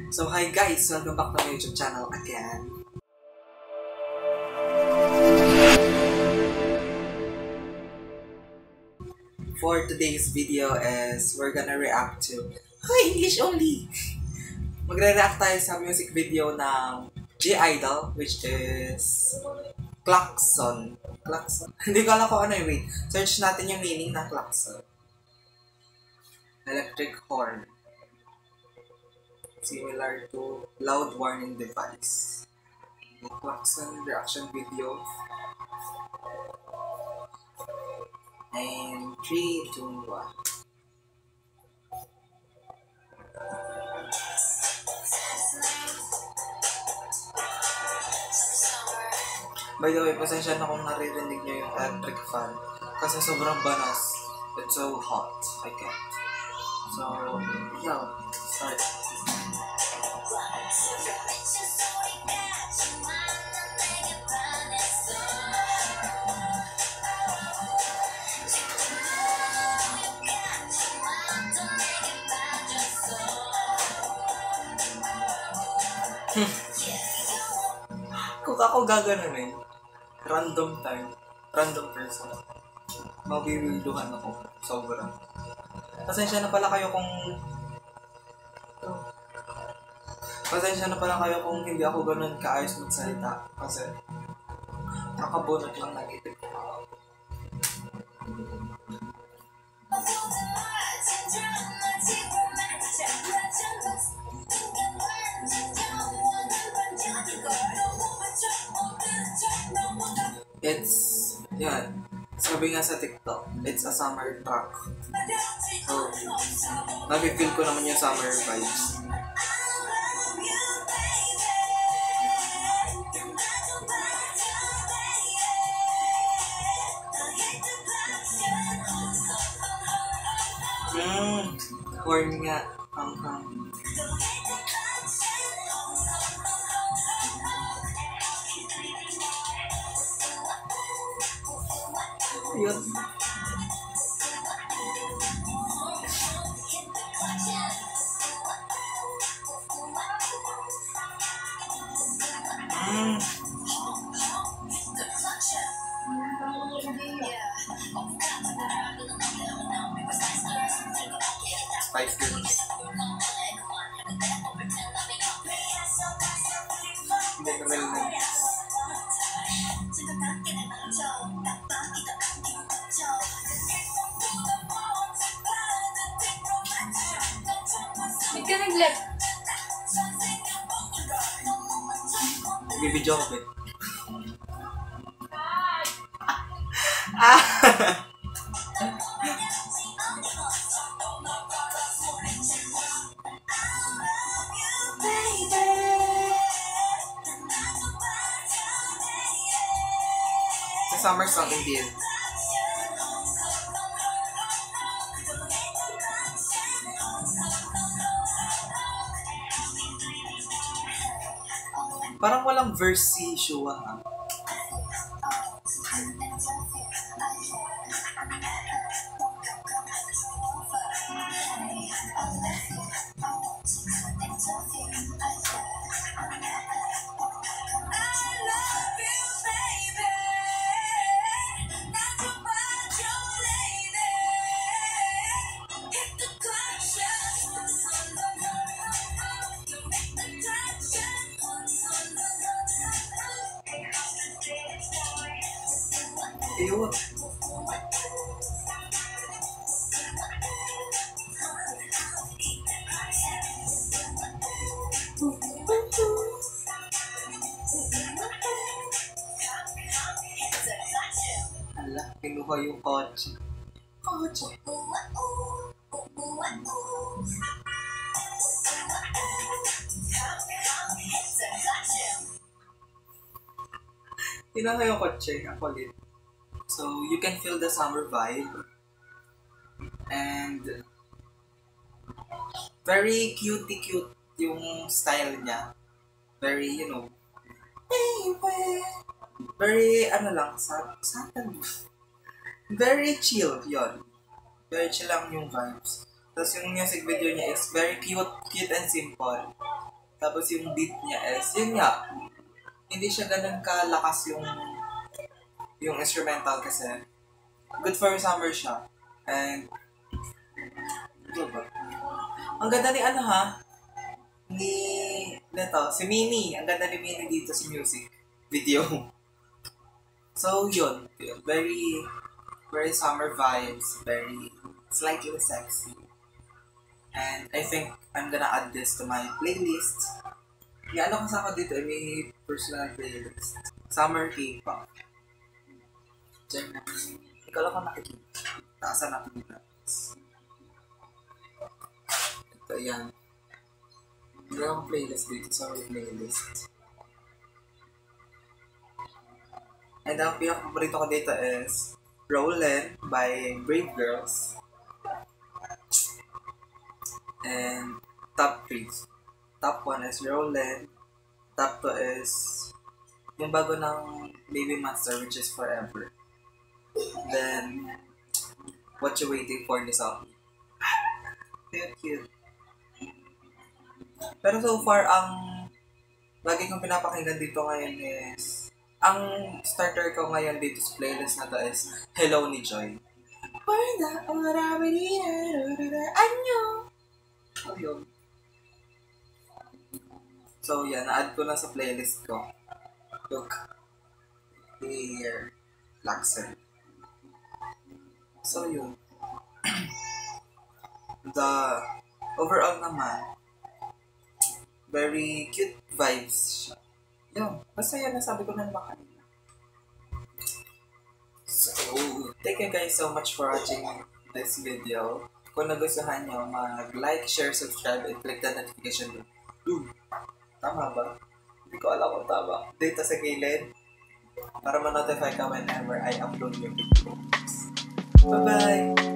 So hi guys, welcome back to my YouTube channel again. For today's video is we're gonna react to English only! Magre-react tayo sa music video ng G-Idol, which is Klaxon. Klaxon? Hindi ko alam kung ano yung wait. Search natin yung meaning ng Klaxon. Electric horn. Similar to loud warning device. Klaxon reaction video. And 3, 2, 1. By the way, pasensya na kung naririnig nyo yung electric fan. Kasi sobrang banas. It's so hot. I can't. So, yeah. Start. Kung ako gaganunin, random time, random person, mabiwilduhan ako. Sobrang. Pasensya na pala kayo kung hindi ako ganun kaayos magsalita. Kasi nakabunot lang ng isip ko. Sabi nga sa TikTok, it's a summer track. So, nafe-feel ko naman yung summer vibes. Corn nga. Yun. Spice Girls. Hindi ko nalilig. Ba't ka nag-left? Bibidyo ko ba? Sa summer song indeed. Parang walang verse si Shua, ha? Ew. Hala, kinuha yung kotse. Kinuha yung kotse, ang kulit. So, you can feel the summer vibe. And very cute yung style niya. Very, very, very chill, yon. Very chill lang yung vibes. Tapos yung music video niya is very cute and simple. Tapos yung beat niya is, yun nga, hindi siya ganun kalakas yung instrumental kasi good for summer siya. And, ano ba? Ang ganda ni ano ha? Si Minnie. Ang ganda ni Minnie dito sa music video. So, yun. Very, very summer vibes. Very slightly sexy. And I think I'm gonna add this to my playlist. Yung ano kasama dito, may personal playlist. Summer K-pop. Diyan na. Ikaw lang kung nakikita. Taasan natin yung playlist. Ito, yan. Hindi akong playlist dito sa playlist. And ang pinaka-paborito ko dito is Rollin' by Brave Girls. And top 3. Top 1 is Rollin'. Top 2 is yung bago ng Baby Monster, which is Forever. Then, What You Waiting For ni Sophie. Cute. Pero so far, ang lagi kong pinapakinggan dito ngayon is ang starter ko ngayon dito sa playlist na to is Hello ni Joy. So yan, na-add ko na sa playlist ko. Look. Here. Laxen. So yun. The overall naman, very cute vibes siya. Yun. Basta yan, nasabi ko na naman kanina. So, thank you guys so much for watching this video. Kung nagustuhan nyo, mag-like, share, subscribe, and click the notification bell. Tama ba? Hindi ko alam kung tama. Dito sa gilid para ma-notify ka whenever I upload your videos. Bye-bye!